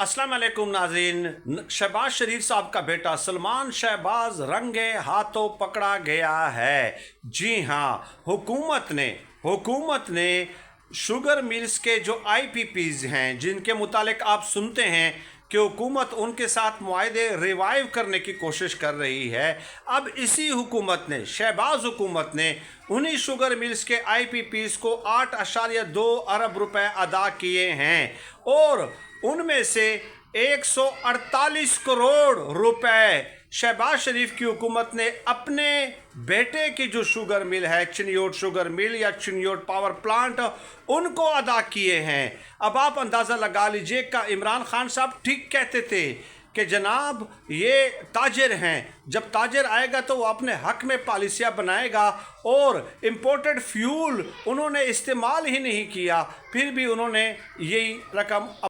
अस्सलाम वालेकुम नाज़रीन। शहबाज शरीफ साहब का बेटा सलमान शहबाज रंगे हाथों पकड़ा गया है। जी हाँ, हुकूमत ने शुगर मिल्स के जो IPPs हैं, जिनके मुतालिक आप सुनते हैं कि हुकूमत उनके साथ मुआहदे रिवाइव करने की कोशिश कर रही है, अब इसी हुकूमत ने, शहबाज हुकूमत ने उन्हीं शुगर मिल्स के IPPs को 8.2 अरब रुपए अदा किए हैं और उनमें से 148 करोड़ रुपए शहबाज शरीफ की हुकूमत ने अपने बेटे की जो शुगर मिल है, चिनियोट शुगर मिल या चिनियोट पावर प्लांट, उनको अदा किए हैं। अब आप अंदाज़ा लगा लीजिए कि इमरान खान साहब ठीक कहते थे कि जनाब ये ताजिर हैं, जब ताजिर आएगा तो वो अपने हक में पॉलिसियाँ बनाएगा, और इम्पोर्टेड फ्यूल उन्होंने इस्तेमाल ही नहीं किया, फिर भी उन्होंने यही रकम